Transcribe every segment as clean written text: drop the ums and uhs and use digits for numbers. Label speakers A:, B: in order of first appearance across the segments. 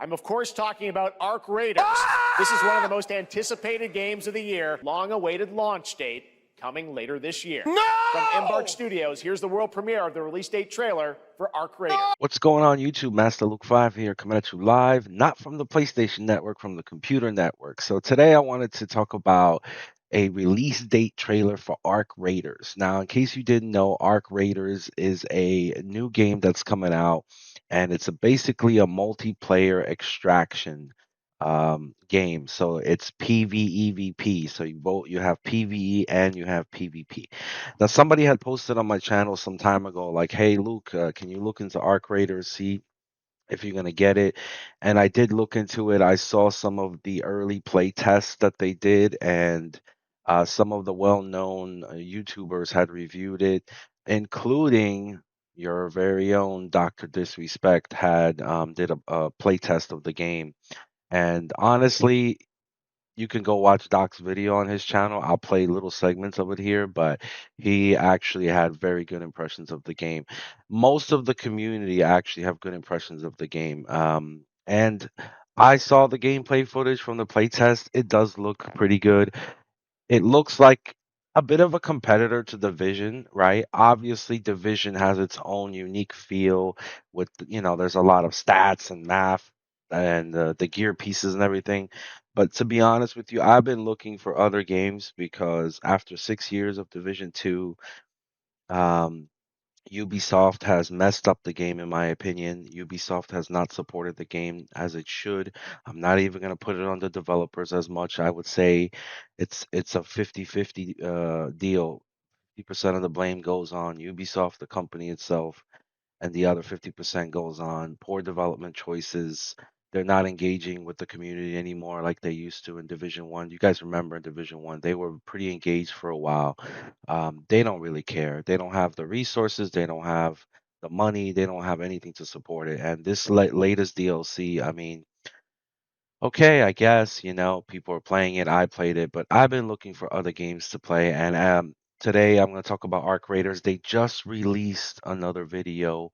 A: I'm, of course, talking about Arc Raiders. This is one of the most anticipated games of the year, long-awaited launch date coming later this year.
B: No!
A: From Embark Studios, here's the world premiere of the release date trailer for Arc Raiders.
C: What's going on YouTube? Master Luke 5 here, coming at you live, not from the PlayStation Network, from the Computer Network. So today I wanted to talk about a release date trailer for Arc Raiders. Now, in case you didn't know, Arc Raiders is a new game that's coming out, and it's basically a multiplayer extraction game. So it's PvEVP. So you have PvE and you have PvP. Now, somebody had posted on my channel some time ago, like, "Hey, Luke, can you look into Arc Raiders, see if you're gonna get it?" And I did look into it. I saw some of the early play tests that they did, and some of the well-known YouTubers had reviewed it, including your very own Dr. Disrespect had did a play test of the game. And honestly, you can go watch Doc's video on his channel. I'll play little segments of it here, but he actually had very good impressions of the game. Most of the community actually have good impressions of the game. And I saw the gameplay footage from the playtest. It does look pretty good. It looks like a bit of a competitor to Division, right? Obviously, Division has its own unique feel with, there's a lot of stats and math and the gear pieces and everything. But to be honest with you, I've been looking for other games because after 6 years of Division 2, um, Ubisoft has messed up the game, in my opinion. Ubisoft has not supported the game as it should. I'm not even going to put it on the developers as much. I would say it's a 50-50 deal. 50% of the blame goes on Ubisoft, the company itself, and the other 50% goes on poor development choices. They're not engaging with the community anymore like they used to in Division One. You guys remember in Division One, they were pretty engaged for a while. They don't really care. They don't have the resources. They don't have the money. They don't have anything to support it. And this latest DLC, I mean, okay, I guess, people are playing it. I played it, but I've been looking for other games to play. And today I'm going to talk about Arc Raiders. They just released another video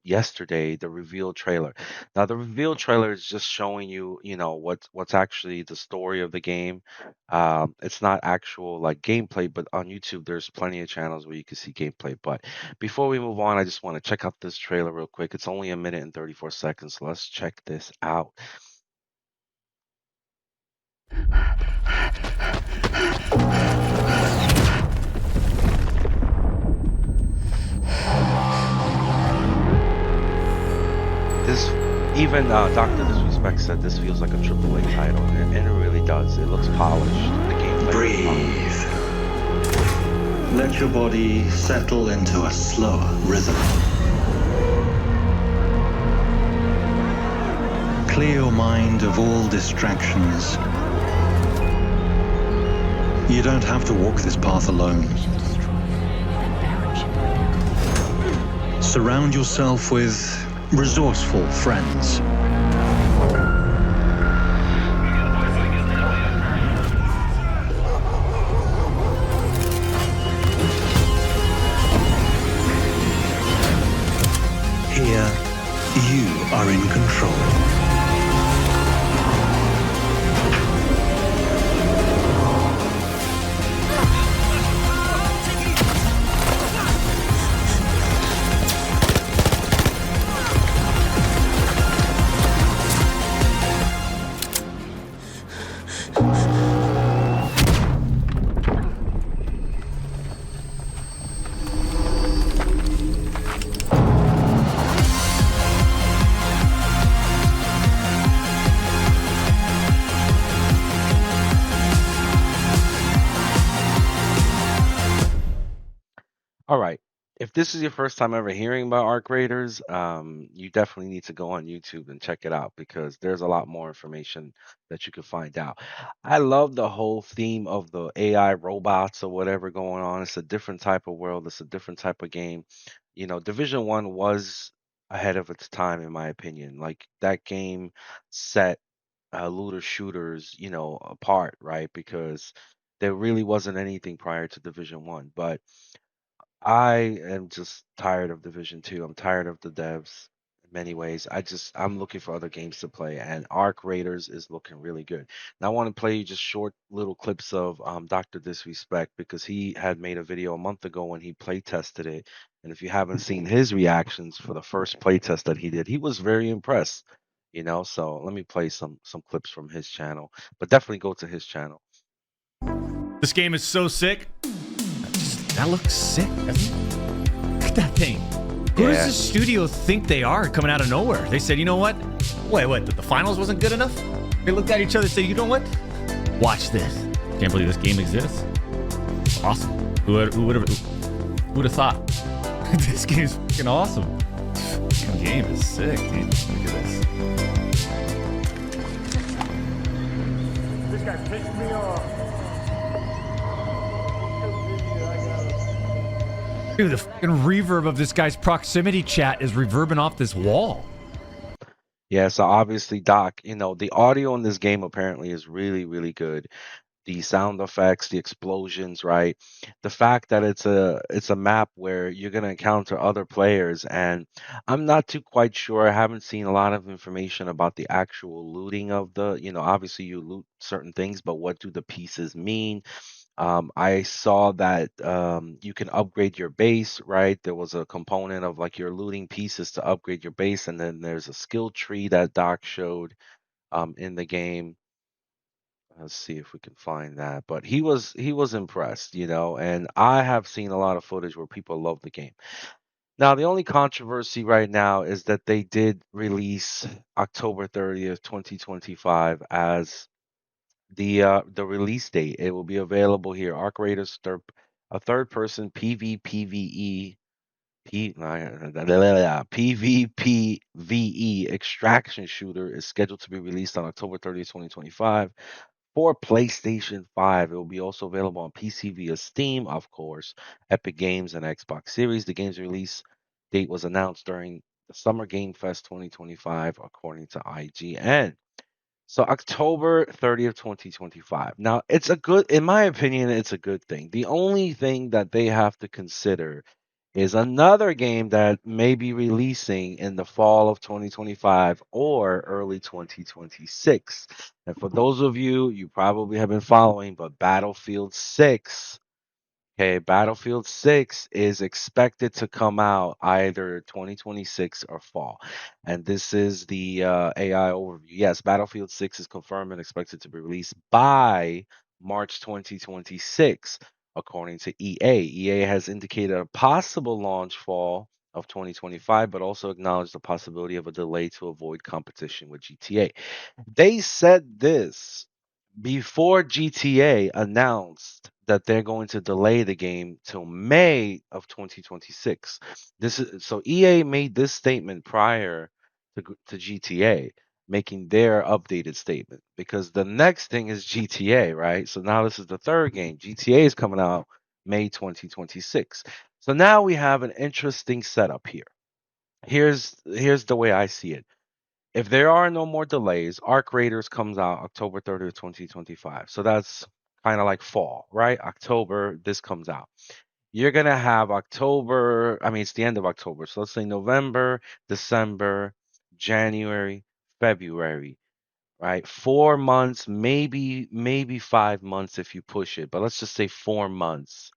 C: yesterday, the reveal trailer. Now, the reveal trailer is just showing you, what's actually the story of the game. It's not actual like gameplay, but on YouTube there's plenty of channels where you can see gameplay. But before we move on, I just want to check out this trailer real quick. It's only 1 minute and 34 seconds, so let's check this out. This, even Dr. Disrespect said this feels like a AAA title, and it really does. It looks polished. The gameplay.
D: Breathe. Let your body settle into a slower rhythm. Clear your mind of all distractions. You don't have to walk this path alone. Surround yourself with resourceful friends. Here, you are in control.
C: All right. If this is your first time ever hearing about Arc Raiders, you definitely need to go on YouTube and check it out because there's a lot more information that you can find out. I love the whole theme of the AI robots or whatever going on. It's a different type of world. It's a different type of game. Division One was ahead of its time, in my opinion. Like that game set looter shooters, apart, right? Because there really wasn't anything prior to Division One, but I am just tired of Division Two. I'm tired of the devs. in many ways. I'm looking for other games to play, and Arc Raiders is looking really good. Now I want to play you just short little clips of Dr. Disrespect because he had made a video a month ago when he play tested it. And if you haven't seen his reactions for the first play test that he did, he was very impressed. So let me play some clips from his channel, but definitely go to his channel.
B: This game is so sick. That looks sick, doesn't it? Look at that thing. Who does the studio think they are coming out of nowhere? They said, you know what? Wait, what? The finals wasn't good enough? They looked at each other and said, you know what? Watch this. Can't believe this game exists. It's awesome. Who would have thought? This game's freaking awesome. This game is sick, dude. Look at this.
E: This guy pissed me off.
B: Dude, the fucking reverb of this guy's proximity chat is reverbing off this wall.
C: Yeah, so obviously, Doc, the audio in this game apparently is really, really good. The sound effects, the explosions, right? The fact that it's a map where you're gonna encounter other players, and I'm not too quite sure. I haven't seen a lot of information about the actual looting of obviously you loot certain things, but what do the pieces mean? I saw that you can upgrade your base, right? There was a component of like you're looting pieces to upgrade your base, and then there's a skill tree that Doc showed in the game. Let's see if we can find that. But he was impressed, and I have seen a lot of footage where people love the game. Now, the only controversy right now is that they did release October 30th, 2025 as the release date. It will be available here. Arc Raiders, a third person PvPvE PvPvE extraction shooter is scheduled to be released on October 30th, 2025 for PlayStation 5. It will be also available on PC via Steam, of course, Epic Games, and Xbox Series. The game's release date was announced during the Summer Game Fest 2025, according to IGN. So October 30th, 2025. Now, in my opinion, it's a good thing. The only thing that they have to consider is another game that may be releasing in the fall of 2025 or early 2026. And for those of you probably have been following, but Battlefield 6. Okay, Battlefield 6 is expected to come out either 2026 or fall. And this is the AI overview. Yes, Battlefield 6 is confirmed and expected to be released by March 2026, according to EA. EA has indicated a possible launch fall of 2025, but also acknowledged the possibility of a delay to avoid competition with GTA. They said this before GTA announced that they're going to delay the game till May of 2026. So EA made this statement prior to GTA making their updated statement, because the next thing is GTA, right? So now this is the third game. GTA is coming out May 2026. So now we have an interesting setup here. Here's the way I see it. If there are no more delays, Arc Raiders comes out October 30th, 2025. So that's kind of like fall, right? October, this comes out. You're going to have it's the end of October. So let's say November, December, January, February, right? 4 months, maybe 5 months if you push it, but let's just say 4 months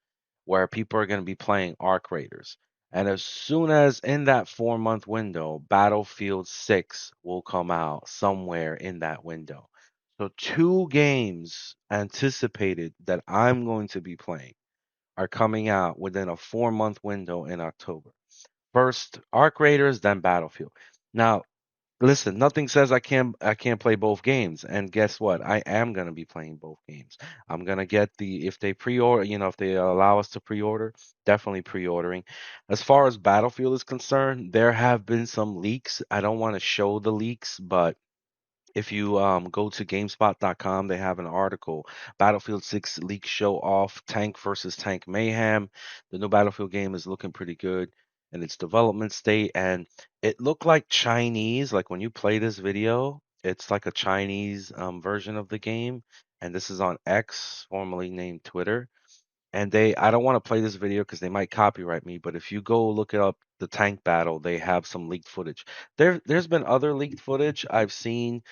C: where people are going to be playing Arc Raiders. And as soon as in that 4 month window, Battlefield 6 will come out somewhere in that window. So 2 games anticipated that I'm going to be playing are coming out within a 4 month window in October. First Arc Raiders, then Battlefield. Now, listen, nothing says I can't play both games. And guess what? I am gonna be playing both games. I'm gonna get if they pre-order, if they allow us to pre-order, definitely pre-ordering. As far as Battlefield is concerned, there have been some leaks. I don't want to show the leaks, but if you go to GameSpot.com, they have an article. Battlefield 6 leaks show off tank versus tank mayhem. The new Battlefield game is looking pretty good in its development state, and it looked like Chinese. Like when you play this video, it's like a Chinese version of the game, and this is on X, formerly named Twitter. and I don't want to play this video because they might copyright me, but if you go look it up, the tank battle, they have some leaked footage. There's been other leaked footage I've seen.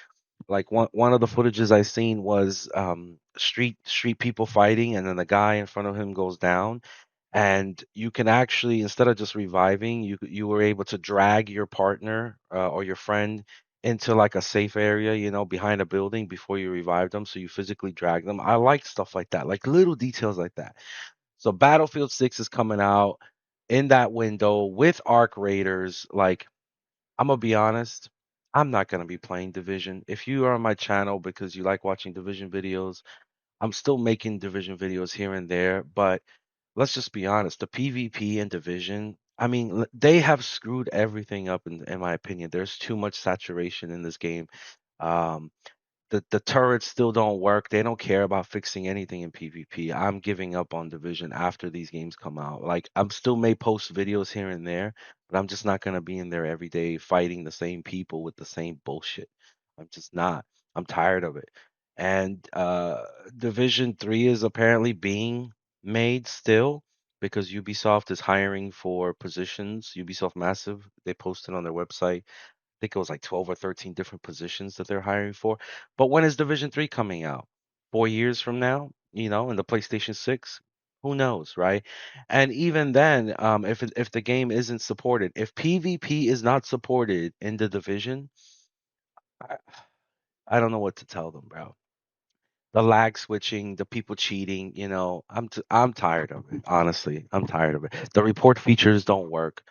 C: Like one of the footages I seen was street people fighting, and then the guy in front of him goes down, and you can actually, instead of just reviving, you were able to drag your partner or your friend into like a safe area, behind a building before you revive them, so you physically drag them. I like stuff like that, like little details like that. So Battlefield 6 is coming out in that window with Arc Raiders. Like, I'm gonna be honest, I'm not gonna be playing Division. If you are on my channel because you like watching Division videos, I'm still making Division videos here and there, but let's just be honest, the PvP and Division, I mean, they have screwed everything up in my opinion. There's too much saturation in this game. Um, the turrets still don't work. They don't care about fixing anything in PvP. I'm giving up on Division after these games come out. Like, I'm still may post videos here and there, but I'm just not gonna be in there every day fighting the same people with the same bullshit. I'm just not. I'm tired of it. And Division 3 is apparently being made still because Ubisoft is hiring for positions. Ubisoft Massive, they posted on their website, think it was like 12 or 13 different positions that they're hiring for. But when is Division 3 coming out? 4 years from now, in the PlayStation 6? Who knows, right? And even then, if the game isn't supported, if PvP is not supported in the Division, I, I don't know what to tell them, bro. The lag switching, the people cheating, I'm tired of it. Honestly, I'm tired of it. The report features don't work,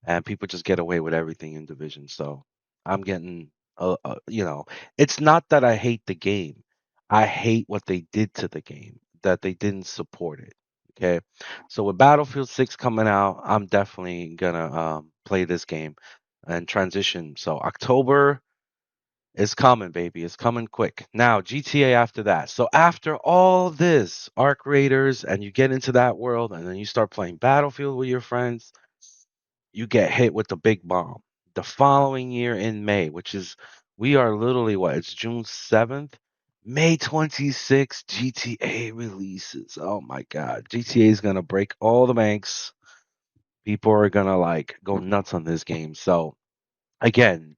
C: and people just get away with everything in Division. So I'm getting, it's not that I hate the game. I hate what they did to the game, that they didn't support it. Okay, so with Battlefield 6 coming out, I'm definitely gonna play this game and transition. So October. It's coming, baby. It's coming quick. Now, GTA after that. So after all this, Arc Raiders, and you get into that world, and then you start playing Battlefield with your friends, you get hit with the big bomb. The following year in May, which is, we are literally what? It's June 7th. May 26th, GTA releases. Oh my God. GTA is going to break all the banks. People are going to like go nuts on this game. So, again,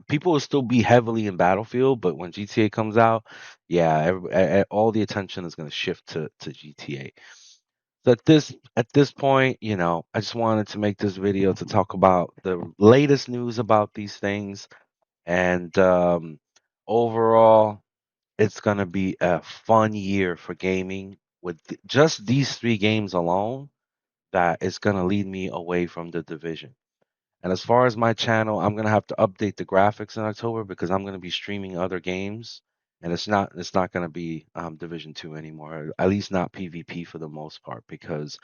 C: people will still be heavily in Battlefield, but when GTA comes out, yeah, all the attention is going to shift to GTA. So at this point, I just wanted to make this video to talk about the latest news about these things, and overall, it's going to be a fun year for gaming with just these three games alone. That is going to lead me away from the Division. And as far as my channel, I'm gonna have to update the graphics in October because I'm gonna be streaming other games, and it's not gonna be Division 2 anymore. At least not PvP for the most part, because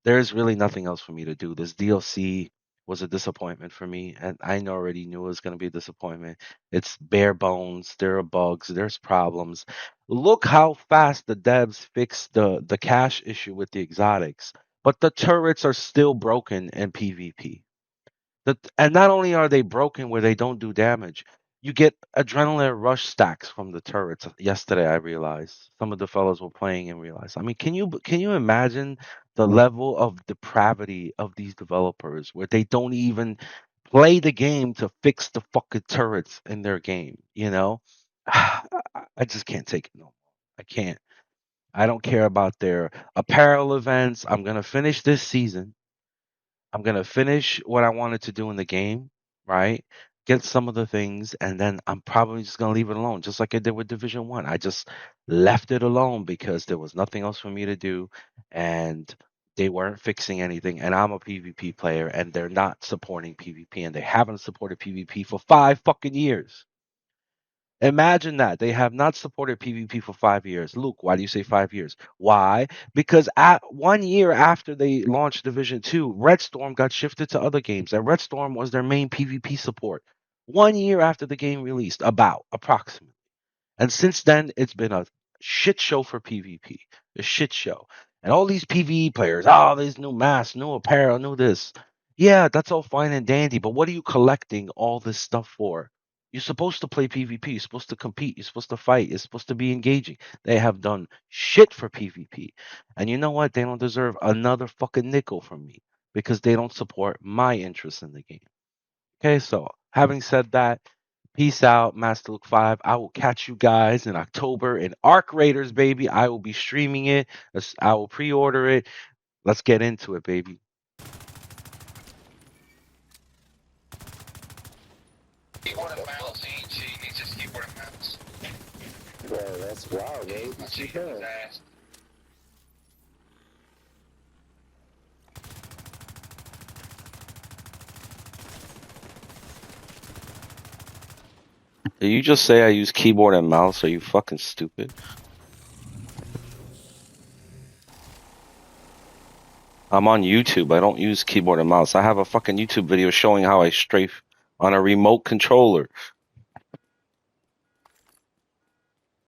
C: there's really nothing else for me to do. This DLC was a disappointment for me, and I already knew it was gonna be a disappointment. It's bare bones. There are bugs. There's problems. Look how fast the devs fixed the cache issue with the exotics, but the turrets are still broken in PvP. And not only are they broken where they don't do damage, you get adrenaline rush stacks from the turrets. Yesterday, I realized some of the fellows were playing and realized. I mean, can you imagine the level of depravity of these developers where they don't even play the game to fix the fucking turrets in their game? I just can't take it no more. I can't. I don't care about their apparel events. I'm gonna finish this season. I'm gonna finish what I wanted to do in the game, right? Get some of the things, and then I'm probably just gonna leave it alone, just like I did with Division 1. I just left it alone because there was nothing else for me to do, and they weren't fixing anything. And I'm a PvP player, and they're not supporting PvP, and they haven't supported PvP for 5 fucking years. Imagine that. They have not supported PvP for 5 years. Luke, why do you say 5 years? Why? Because at 1 year after they launched Division 2, Red Storm got shifted to other games, and Red Storm was their main PvP support. 1 year after the game released, approximately. And since then, it's been a shit show for PvP. A shit show. And all these PvE players, these new masks, new apparel, new this. Yeah, that's all fine and dandy, but what are you collecting all this stuff for? You're supposed to play PvP. You're supposed to compete. You're supposed to fight. It's supposed to be engaging. They have done shit for PvP. And you know what? They don't deserve another fucking nickel from me because they don't support my interest in the game. Okay, so having said that, peace out, Master Luke 5. I will catch you guys in October in Arc Raiders, baby. I will be streaming it. I will pre-order it. Let's get into it, baby.
F: Keyboard and mouse, he needs his keyboard and mouse.
E: Bro, that's wild, bro.
F: My
E: What you
F: chicken his
E: doing?
F: ass.
C: Did you just say I use keyboard and mouse? Are you fucking stupid? I'm on YouTube. I don't use keyboard and mouse. I have a fucking YouTube video showing how I strafe on a remote controller.